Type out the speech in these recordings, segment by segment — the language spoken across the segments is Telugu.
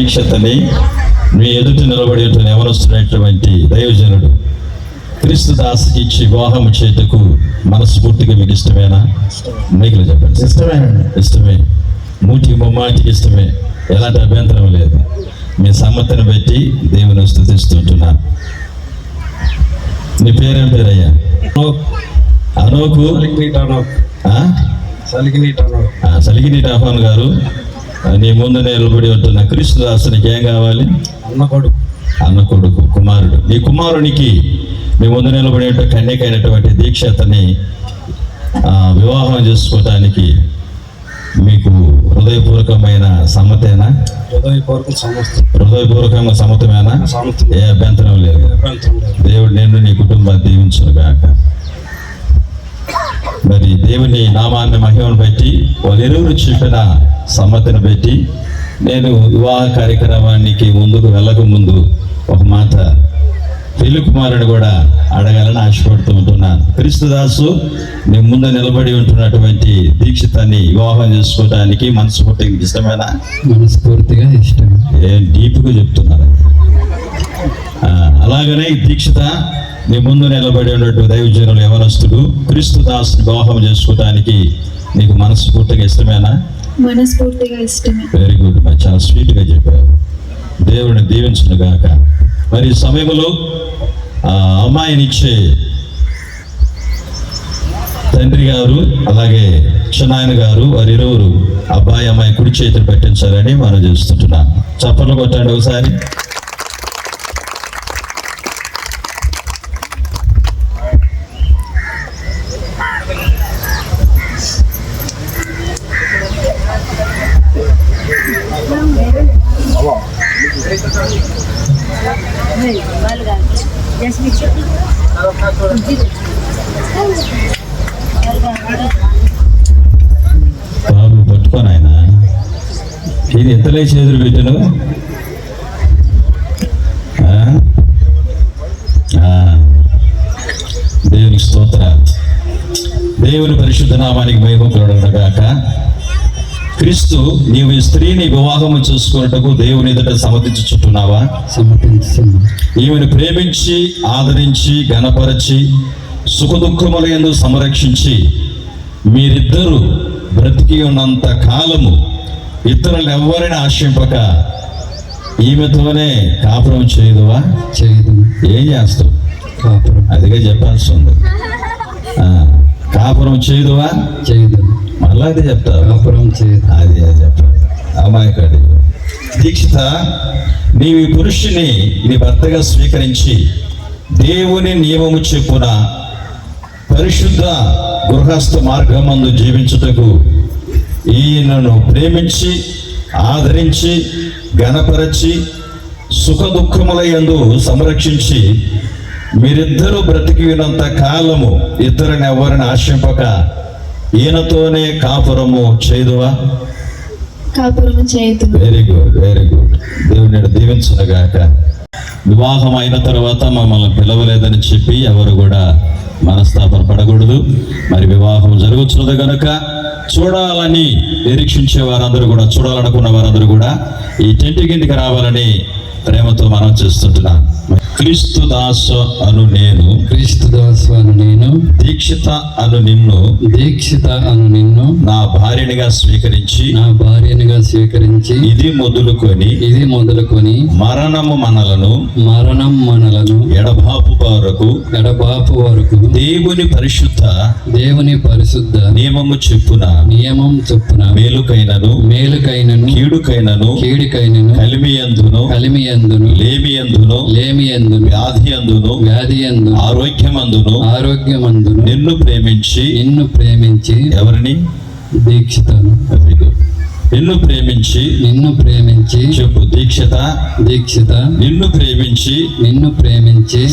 దీక్షతని మీ ఎదుట నిలబడి ఎవరొస్తున్నటువంటి దైవజనుడు క్రీస్తు దాసుకి ఇచ్చి వివాహం చేయటకు మనస్ఫూర్తిగా మీకు ఇష్టమేనా? మైకులు చెప్పండి. ఇష్టమే. మూటికి ముమ్మాటికి ఇష్టమే. ఎలాంటి అభ్యంతరం లేదు. మీ సమ్మతిని బట్టి దేవుని స్తుతిస్తుంటున్నాను. నీ పేరేం పేరయ్యా? అనోకు సలిగినీటి ఆహ్వాన్ గారు, నీ ముందు నిలబడి ఉంటున్న క్రీస్తు దాసునికి ఏం కావాలి? అన్న కొడుకు, కుమారుడు. నీ కుమారునికి మీ ముందు నిలబడి ఉంటే కన్యకైనటువంటి దీక్షతని వివాహం చేసుకోవటానికి మీకు హృదయపూర్వకమైన సమ్మతేనా? హృదయపూర్వకంగా సమ్మతమేనా? ఏ అభ్యంతరం లేదు. దేవుడు నిన్ను నీ కుటుంబాన్ని దీవించును గాక. మరి దేవుని నామాన్ని మహిమను బట్టి వాళ్ళిరువురు చెప్పిన సమ్మతిని బట్టి నేను వివాహ కార్యక్రమానికి ముందుకు వెళ్ళక ముందు ఒక మాట పెళ్లి కుమారుని కూడా అడగాలని ఆశపడుతూ ఉంటున్నాను. క్రీస్తుదాసు నీ ముందు నిలబడి ఉంటున్నటువంటి దీక్షితాన్ని వివాహం చేసుకోవడానికి మనస్ఫూర్తిగా ఇష్టమేనా? మనస్ఫూర్తిగా ఇష్టం. ఏం డీప్గా చెప్తున్నారు. అలాగనే దీక్షిత నీ ముందు నిలబడి ఉన్నట్టు దైవజనులు యవనస్తుడు క్రీస్తుదాసు వివాహం చేసుకోవడానికి నీకు మనస్ఫూర్తిగా ఇష్టమేనా? మనస్ఫూర్తిగా ఇష్టమే. Very good. చాలా స్వీట్గా చెప్పారు. దేవుడిని దీవించును గాక. మరి ఈ సమయంలో అమ్మాయినిచ్చే తండ్రి గారు అలాగే చిన్నాయన గారు వారిరువురు అబ్బాయి అమ్మాయి కుడి చేతిని పెట్టించాలని మనం చేస్తుంటున్నాం. చప్పట్లు కొట్టండి ఒకసారి. బాబు పట్టుకోను ఆయన. ఇది ఎంతలే చేతులు పెట్టాను. దేవునికి స్తోత్ర. దేవుని పరిశుద్ధ నామానికి మహిమ కలుగుగాక. క్రీస్తు నీవు ఈ స్త్రీని వివాహము చూసుకున్నట్టుకు దేవుని ఎదుట సమర్థించుచున్నావా? ఈమెను ప్రేమించి ఆదరించి ఘనపరచి సుఖదుఖముల యందు సంరక్షించి మీరిద్దరూ బ్రతికి ఉన్నంత కాలము ఇతరులను ఎవరిని ఆశింపక ఈమెతోనే కాపురం చేయదువా? చేయదు. ఏం చేస్తావు? కాపురం. అదిగా చెప్పాల్సి ఉంది. కాపురం చేయదువా? చేయదు. మళ్ళా అది చెప్తావు. కాపురం చేయదు. అది చెప్పాలి. అమాయకుడి దీక్షిత, నీవు ఈ పురుషుని నీ భర్తగా స్వీకరించి దేవుని నియమము చెప్పున పరిశుద్ధ గృహస్థ మార్గమందు జీవించుటకు ఈయనను ప్రేమించి ఆదరించి ఘనపరచి సుఖ దుఃఖముల యందు సంరక్షించి మీరిద్దరూ బ్రతికి ఉన్నంత కాలము ఇద్దరిని ఎవరిని ఆశింపక ఈయనతోనే కాపురము చేయదువా? కాపురము చేయదు. Very good, very good. దేవుని దీవించునుగాక. వివాహం అయిన తర్వాత మమ్మల్ని పిలవలేదని చెప్పి ఎవరు కూడా మనస్తాపన పడకూడదు. మరి వివాహం జరుగుతున్నది కనుక చూడాలని నిరీక్షించే వారందరూ కూడా, చూడాలనుకున్న వారందరూ కూడా ఈ టెంట్ కిందికి రావాలని ప్రేమతో మనం చేస్తుంటున్నాం. క్రీస్తు దాసు అను నేను, క్రీస్తు దాసు అను నేను, దీక్షిత అను నిన్ను, దీక్షిత అను నిన్ను నా భార్యనిగా స్వీకరించి, నా భార్యనిగా స్వీకరించి ఇది మొదలుకొని మరణం మనలను ఎడబాపు వరకు దేవుని పరిశుద్ధ నియమం చెప్పున మేలుకైనను కీడుకైనను కలిమియందును లేమియందును వ్యాధియందును ఆరోగ్యమందును నిన్ను ప్రేమించి ఎవరిని? దీక్షితను. నిన్ను ప్రేమించి చెప్పు. దీక్షిత నిన్ను ప్రేమించి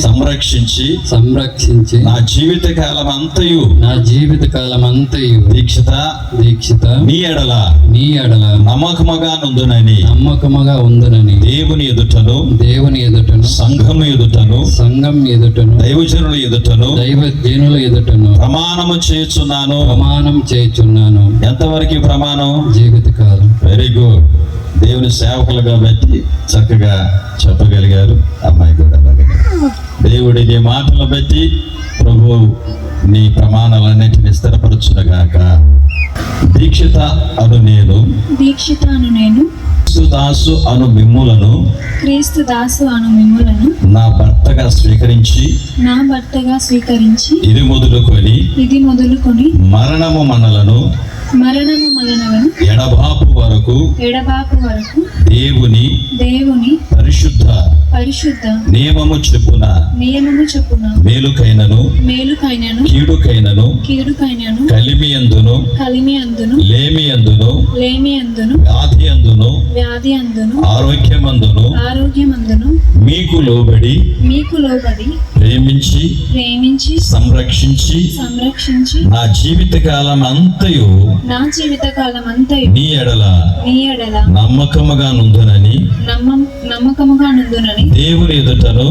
సంరక్షించి నా జీవిత కాలం అంతయు దీక్షిత నీ ఎడల నమ్మకముగా ఉందునని దేవుని ఎదుటను సంఘం ఎదుటను దైవజనుల ఎదుటను ప్రమాణం చేయుచున్నాను. ఎంతవరకు ప్రమాణం? జీవితకాలం. Very good. దేవుని సేవకులుగా బట్టి చక్కగా చెప్పగలిగారు. అమ్మాయి కూడా అలాగే. దేవుడి నీ మాటలు బట్టి ప్రభు నీ ప్రమాణాలన్నింటినీ స్థిరపరచునగాక. దీక్షిత అను నేను క్రీస్తుదాసు అను మిమ్ములను నా భర్తగా స్వీకరించి ఇది మొదలుకొని మరణము మనలను ఎడబాపు వరకు దేవుని పరిశుద్ధ నియమము చెప్పున మేలుకైనను కీడుకైనను కలిమియందును లేమియందును వ్యాధియందును ఆరోగ్యమందును మీకు లోబడి ప్రేమించి సంరక్షించి నా జీవితకాలం అంతయు నీ ఎడల నమ్మకముగా నుందునని దేవుని ఎదుటను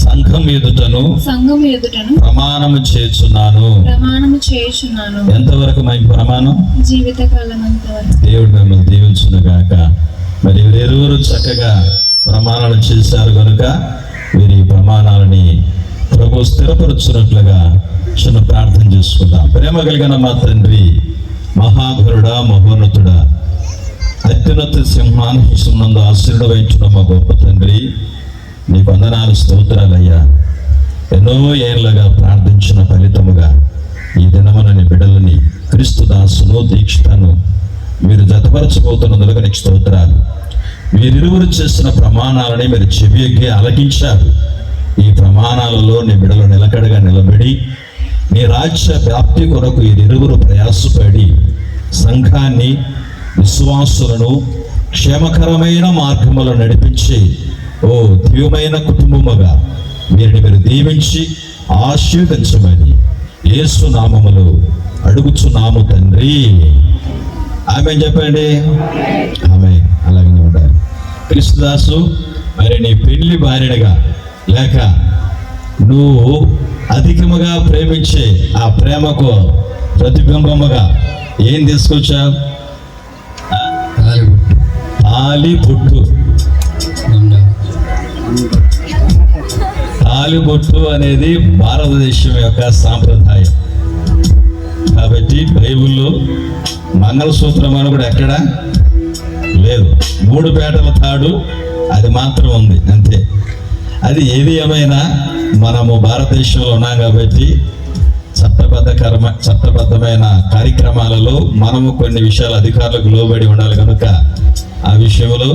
సంఘం ఎదుటను ప్రమాణము చేస్తున్నాను. ఎంతవరకు మన ప్రమాణం? జీవితకాలం అంతవరకు. దేవుడు మిమ్మల్ని దీవించునుగాక. మరి వీరెరువురు చక్కగా ప్రమాణాలు చేశారు కనుక వీరి ప్రమాణాలని ప్రభు స్థిరపరుచున్నట్లుగా చిన్న ప్రార్థన చేసుకుందాం. ప్రేమ కలిగిన మా తండ్రి, మహాఘరుడా, మహోన్నతుడా, అత్యున్నత సింహాసనందు ఆశీర్వాదం వహించిన మా గొప్ప తండ్రి, నీకు వందనాలు, స్తోత్రాలయ్యా. ఎన్నో ఏళ్ళగా ప్రార్థించిన ఫలితముగా ఈ దినమున నీ బిడ్డలని క్రీస్తుదాసును దీక్షితను మీరు జతపరచబోతున్నందుకు నీకు స్తోత్రాలు. వీరిరువురు చేసిన ప్రమాణాలని మీరు చెవియొగ్గి ఆలకించారు. ఈ ప్రమాణాలలో నీ బిడ్డలు నిలకడగా నిలబడి నీ రాజ్య వ్యాప్తి కొరకు వీరిరువురు ప్రయాసపడి సంఘాన్ని, విశ్వాసులను క్షేమకరమైన మార్గములో నడిపించి దివ్యమైన కుటుంబముగా వీరిని మీరు దీవించి ఆశీర్వదించమని యేసు నామములో అడుగుచున్నాము తండ్రి. ఆమేన్ చెప్పండి. ఆమేన్. అలాగే ఉండాలి. క్రీస్తుదాసు, మరి నీ పెళ్లి భార్యగా లేక నువ్వు అధికముగా ప్రేమించే ఆ ప్రేమకు ప్రతిబింబముగా ఏం తీసుకొచ్చావు? తాళిబొట్టు. తాళిబొట్టు అనేది భారతదేశం యొక్క సాంప్రదాయం. కాబట్టి బైబిల్లో మంగళసూత్రం అని కూడా ఎక్కడా లేదు. 3 పేటల తాడు అది మాత్రం ఉంది, అంతే. అది ఏది ఏమైనా మనము భారతదేశంలో ఉన్నాం కాబట్టి చట్టబద్ధమైన కార్యక్రమాలలో మనము కొన్ని విషయాలు అధికారులకు లోబడి ఉండాలి కనుక ఆ విషయంలో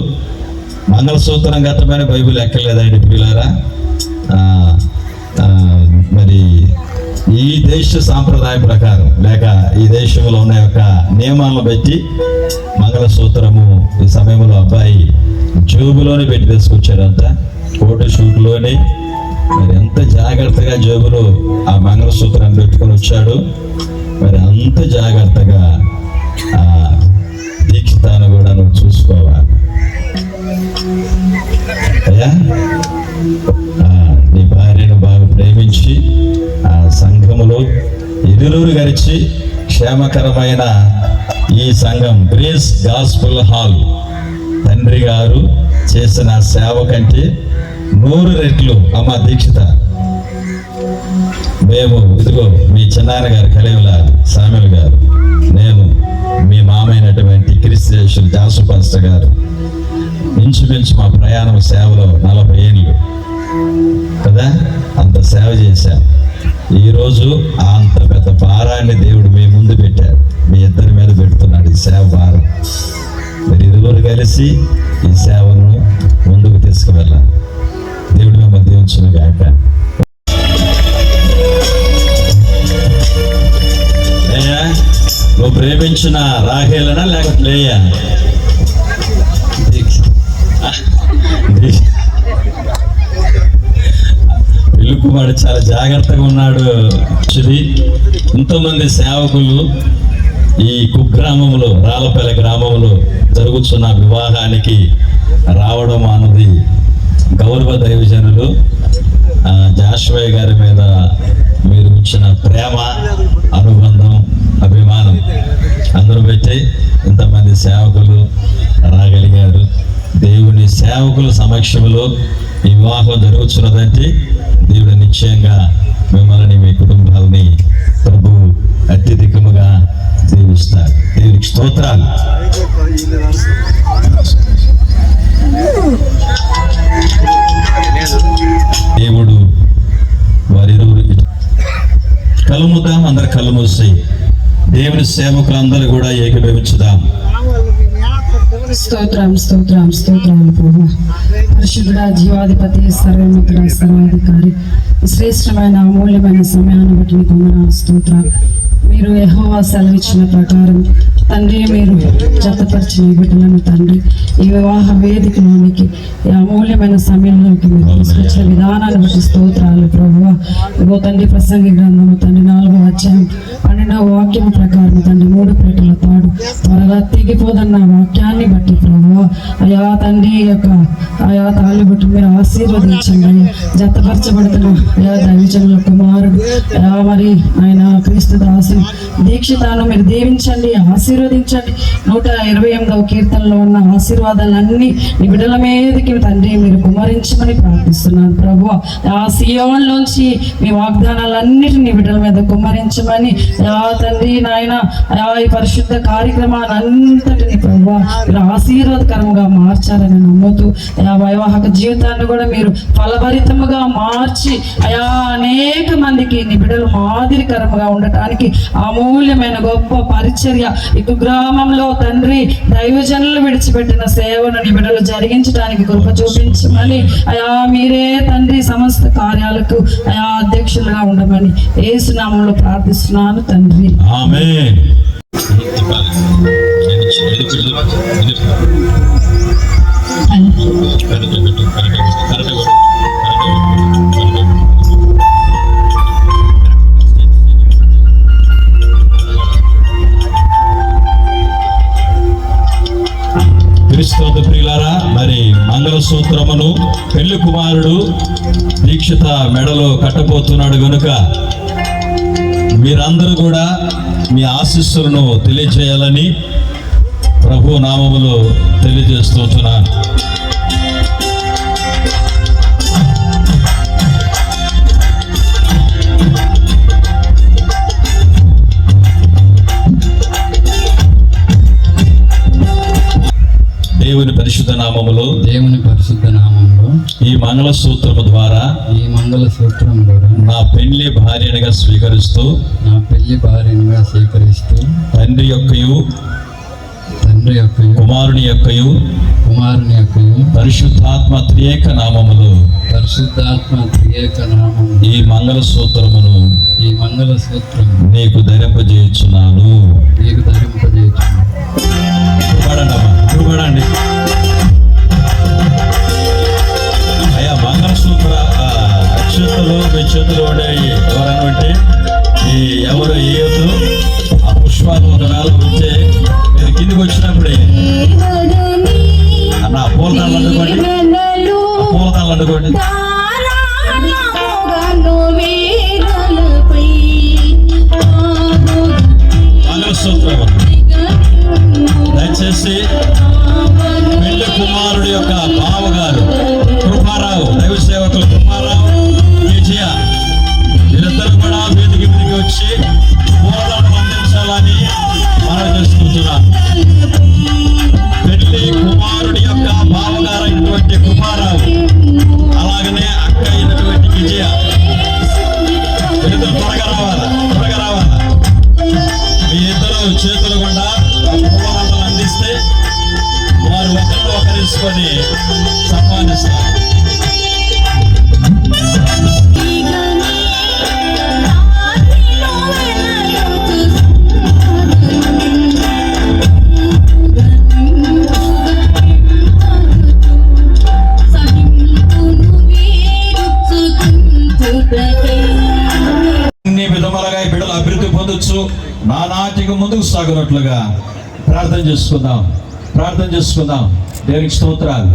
మంగళసూత్రం గతమైన బైబిల్ ఎక్కలేదండి పిల్లారా. మరి ఈ దేశ సాంప్రదాయం ప్రకారం లేక ఈ దేశంలో ఉన్న యొక్క నియమాలను బట్టి మంగళసూత్రము ఈ సమయంలో అబ్బాయి జేబులోనే పెట్టి తీసుకొచ్చారంట. ఫోటో షూట్లోనే మరి ఎంత జాగ్రత్తగా జేబులో ఆ మంగళసూత్రాన్ని పెట్టుకొని వచ్చాడు. మరి అంత జాగ్రత్తగా ఆ దీక్షితాన్ని కూడా నువ్వు చూసుకోవాలి అయ్యా. నీ భార్యను బాగా ప్రేమించి ఆ సంఘములో ఎదురూరు గడిచి క్షేమకరమైన ఈ సంఘం గ్రేస్ గాస్పుల్ హాల్ తండ్రి గారు చేసిన సేవ కంటే 100 రెట్లు అమ్మ దీక్షిత మేము ఇదిగో మీ చిన్నాన్న గారు కలియుల సామెల్ గారు, నేను మీ మామైనటువంటి క్రిస్టియన్ జాసు పాస్టర్ గారు ఇంచుమించు మా ప్రయాణం సేవలో 40 ఏళ్ళు కదా, అంత సేవ చేశాం. ఈరోజు అంత పెద్ద భారాన్ని దేవుడు మీ ముందు పెట్టాడు, మీ ఇద్దరి మీద పెడుతున్నాడు ఈ సేవ భారం. మరి ఇరువురు కలిసి ఈ సేవను ముందుకు తీసుకువెళ్ళాలి. దేవుడు మిమ్మల్ని దీవించును గాక. నువ్వు ప్రేమించిన రాహేలనా లేకపోతే లేయా? పిలుపువాడు చాలా జాగ్రత్తగా ఉన్నాడు. ఎంతోమంది సేవకులు ఈ కుగ్రామంలో రాళ్ళపల్లి గ్రామంలో జరుగుతున్న వివాహానికి రావడం అన్నది గౌరవ దైవజనులు జాషువయ్య గారి మీద మీరు ఇచ్చిన ప్రేమ, అనుబంధం, అభిమానం అందరూ పెట్టి ఇంతమంది సేవకులు రాగలిగారు. దేవుని సేవకుల సమక్షంలో ఈ వివాహం జరుగుతున్నదంటే దేవుడు నిశ్చయంగా మిమ్మల్ని మీ కుటుంబాలని ప్రభు అత్యధికముగా దీవిస్తారు. దేవునికి స్తోత్రాలు. దేవుడు వారిరువురు కళ్ళు మూద్దాం, అందరు కళ్ళు మూసి దేవుని సేవకులందరూ కూడా ఏకీభవించుదాం. స్తోత్రం స్తోత్రం స్తోత్రాలు ప్రభు. పరిశుద్ధుడా, జీవాధిపతి, సర్వోన్నతుడ, సర్వాధికారి, శ్రేష్టమైన అమూల్యమైన సమయాన్ని బట్టి నీకు వందనాలు, స్తోత్రాలు. మీరు యెహోవా సెలవిచ్చిన ప్రకారం తండ్రి, మీరు జతపరిచిన ఈ బిడ్డలను తండ్రి ఈ వివాహ వేదికలోనికి ఈ అమూల్యమైన సమయంలోకి మీరు తీసుకొచ్చిన విధానాన్ని బట్టి స్తోత్రాలు ప్రభువా. ఇగో తండ్రి, ప్రసంగి గ్రంథము తండ్రి 4వ అధ్యాయం 12వ వాక్యం ప్రకారం తండ్రి 3 పెట్టెల తాడు త్వరగా తెగిపోదన్న వాక్యాన్ని బట్టి ప్రభువా, అయా తండ్రి యొక్క ఆయా తాళి బట్టి మీరు ఆశీర్వదించండి. జతపరచబడుతున్న అయా దైవజనుల కుమారుడు అయా మరి ఆయన క్రీస్తు దాసు దీక్షితాను మీరు దీవించండి, ఆశీర్వదించండి. 128వ కీర్తనలో ఉన్న ఆశీర్వాదాలన్నీ నీ బిడ్డల మీదకి తండ్రి మీరు కుమరించమని ప్రార్థిస్తున్నాను ప్రభువా. ఆ సియోన్లోంచి మీ వాగ్దానాలన్నిటినీ బిడ్డల మీద కుమ్మరించమని తండ్రి నాయన ఈ పరిశుద్ధ కార్యక్రమాన్ని అంతటిని ప్రభువా మీరు ఆశీర్వాదకరంగా మార్చాలని నమ్ముతూ వైవాహిక జీవితాన్ని కూడా మీరు ఫలభరితముగా మార్చి అనేక మందికి నీ బిడ్డలు మాదిరికరంగా ఉండటానికి అమూల్యమైన గొప్ప పరిచర్య ఈ కుగ్రామంలో తండ్రి దైవజనులు విడిచిపెట్టిన సేవను నీ బిడ్డలు జరిగించడానికి కృప చూపించమని మీరే తండ్రి సమస్త కార్యాలకు అధ్యక్షులుగా ఉండమని యేసు నామములో ప్రార్థిస్తున్నాను తండ్రి. ఆమేన్. క్రీస్తు ప్రియులారా, మరి మంగళసూత్రమును పెళ్లి కుమారుడు దీక్షిత మెడలో కట్టబోతున్నాడు గనుక మీరందరూ కూడా మీ ఆశీస్సులను తెలియజేయాలని ప్రభు నామములో తెలియజేస్తున్నాను. దేవుని పరిశుద్ధ నామములో ఈ మంగళసూత్రము ద్వారా నా పెళ్లి భార్యగా స్వీకరిస్తూ తండ్రి యొక్కయు కుమారుని యొక్కయు పరిశుద్ధాత్మ త్రియేక నామములో ఈ మంగళసూత్రమును నీకు ధరింపజేయుచున్నాను. చూడండి అయ్యా, మంగళసూత్ర అక్షతలు మీ చేతులు ఉండేవి ఎవరనుంటే ఎవరు వేయద్దు. ఆ పుష్పాలు ఒకవేళ ఉంటే మీరు కిందికి వచ్చినప్పుడే అన్న పూలతాళ్ళు అందుకోండి, పూలతాళ్ళు అందుకోండి. మంగళసూత్రం దయచేసి పెళ్లి కుమారుడు యొక్క బావగారు కృపారావు, దైవ సేవకులు కృపారావు, విజయ, వీరిద్దరు కూడా వేదిక మీదకి వచ్చి పూలను అందించాలని మనం చేసుకుంటున్నాను. పెళ్లి కుమారుడి యొక్క బావగారు అయినటువంటి కృపారావు, అలాగనే అక్క అయినటువంటి విజయ, వీరిద్దరు త్వరగా రావాలా. మీ ఇద్దరు చేతులు గుండా పూలను అందిస్తే వారు ఒకరిని ఒకరిసుకొని సన్మానిస్తారు. అన్ని విధములుగా ఈ బిడ్డలు అభివృద్ధి పొందొచ్చు, నానాటికి ముందుకు సాగునట్లుగా ప్రార్థన చేసుకుందాం. దేవునికి స్తోత్రాలు.